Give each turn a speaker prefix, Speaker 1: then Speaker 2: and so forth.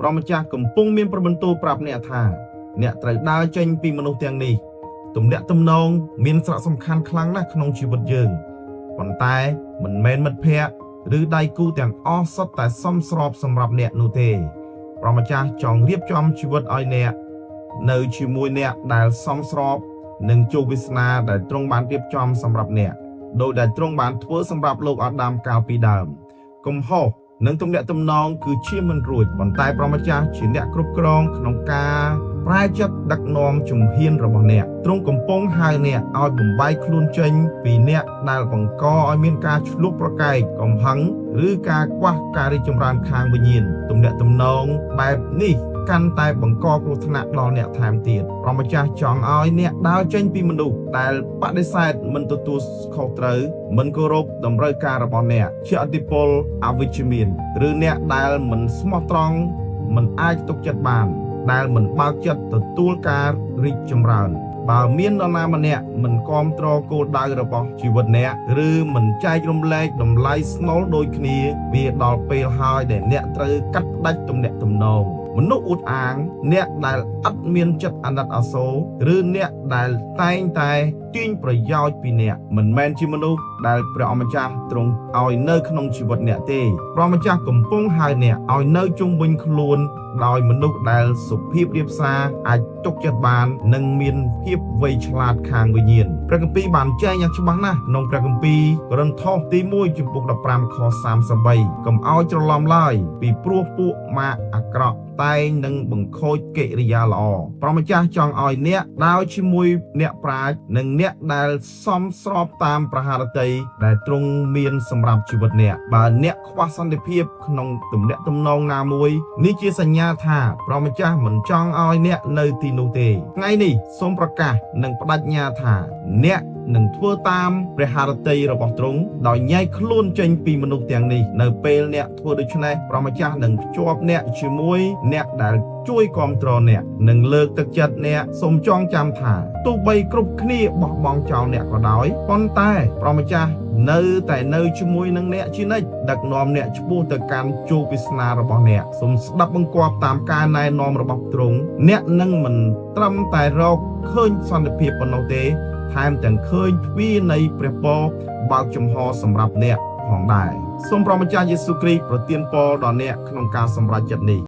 Speaker 1: ប្រមចាស់កំពុងមានប្របន្ទូលប្រាប់អ្នកថាអ្នកត្រូវដើរចេញពីមនុស្សទាំងនេះទំនាក់ទំនងមានសារៈសំខាន់ខ្លាំងណាស់ក្នុងជីវិតយើងប៉ុន្តែមិនមែនមិត្តភក្តិឬដៃគូទាំងអស់សុទ្ធតែសមស្របសម្រាប់អ្នកនោះទេប្រមចាស់ចង់រៀបចំជីវិតឲ្យអ្នកនៅជាមួយអ្នកដែលសមស្របនិងជោគវាសនាដែលទ្រង់បានរៀបចំសម្រាប់អ្នកដោយដែលទ្រង់បានធ្វើសម្រាប់លោកអាដាមកាលពីដើមកំហុសនិងទំនាក់ទំនងគឺជាមិនរួចប៉ុន្តែប្រមចាស់ជាអ្នកគ្រប់គ្រងក្នុងការប្រែចិត្តដឹកនាំជំហានរបស់អ្នកទ្រង់កំពុងហៅអ្នកឲ្យបំបែកខ្លួនចេញពីអ្នកដែលបង្កឲ្យមានការឆ្លោះប្រកែកកំហឹងឬការខ្វះការរីកចម្រើនខាងវិញ្ញាណទំនាក់ទំនងបែបនេះកាន់តែបង្កគ្រោះថ្នាក់ដល់អ្នកថែមទៀតប្រមចាស់ចង់ឲ្យអ្នកដើរចេញពីមនុស្សដែលបដិសេធមិនទទួលខុសត្រូវមិនគោរពតម្រូវការរបស់អ្នកជាឥទ្ធិពលអវិជ្ជមានឬអ្នកដែលមិនស្មោះត្រង់មិនអាចទុកចិត្តបានដែលមិនបើកចិត្តទទួលការរីកចម្រើនបើមាននរណាម្នាក់មិនគាំទ្រគោលដៅរបស់ជីវិតអ្នកឬមិនចែករំលែកតម្លៃស្នូលដូចគ្នាវាដល់ពេលហើយដែលអ្នកត្រូវកាត់ផ្ដាច់ទំនាក់ទំនងមនុស្សអួតអាងអ្នកដែលឥតមានចិត្តអាណិតអាសូរឬអ្នកដែលតែងតែទាញប្រយោជន៍ពីអ្នកមិនមែនជាមនុស្សដែលព្រះអម្ចាស់ទ្រង់ឲ្យនៅក្នុងជីវិតអ្នកទេព្រះម្ចាស់កំពុងហៅអ្នកឲ្យនៅជុំវិញខ្លួនដោយមនុស្សដែលសុភាពរាបសារអាចទុកចិត្តបាននិងមានភាពវៃឆ្លាតខាងវិញ្ញាណព្រះគម្ពីរបានចែងយ៉ាងច្បាស់ណាស់ក្នុងព្រះគម្ពីរកូរិនថូសទី1ចំពុក15ខ33កុំឲ្យច្រឡំឡើយពីព្រោះពួកម៉ាកអាក្រក់តែងនឹងបង្ខូចកិរិយាល្អព្រះម្ចាស់ចង់ឲ្យអ្នកដើរជាមួយអ្នកប្រាជ្ញនិងអ្នកដែលសមស្របតាមប្រហារតីដែលទ្រង់មានសម្រាប់ជីវិតអ្នកបើអ្នកខ្វះសន្តិភាពក្នុងទំនាក់ទំនងណាមួយនេះជាសញ្ញាថាព្រះម្ចាស់មិនចង់ឲ្យអ្នកនៅទីនោះទេថ្ងៃនេះសូមប្រកាសនិងបដិញ្ញាថាអ្នកនឹងធ្វើតាមព្រះハរតីរបស់ទ្រង់ដោយញែកខ្លួនចេញពីមនុស្សទាំងនេះនៅពេលអ្នកធ្វើដូច្នេះព្រះម្ចាស់នឹងភ្ជាប់អ្នកជាមួយអ្នកដែលជួយគាំទ្រអ្នកនិងលើកទឹកចិត្តអ្នកសូមចងចាំថាទោះបីគ្រប់គ្នាបោះបង់ចោលអ្នកក៏ដោយប៉ុន្តែព្រះម្ចាស់នៅជាមួយនឹងអ្នកជានិច្ចដឹកនាំអ្នកឆ្ពោះទៅកាន់ជោគវាសនារបស់អ្នកសូមស្ដាប់បង្គាប់តាមការណែនាំរបស់ទ្រង់អ្នកនឹងមិនត្រឹមតែរកឃើញសន្តិភាពប៉ុណ្ណោះទេថែមទាំងឃើញទ្វារនៃព្រះពរបើកចំហសម្រាប់អ្នកផងដែរសូមព្រះម្ចាស់យេស៊ូវគ្រីស្ទប្រទានពរដល់អ្នកក្នុងការសម្រេចចិត្តនេះ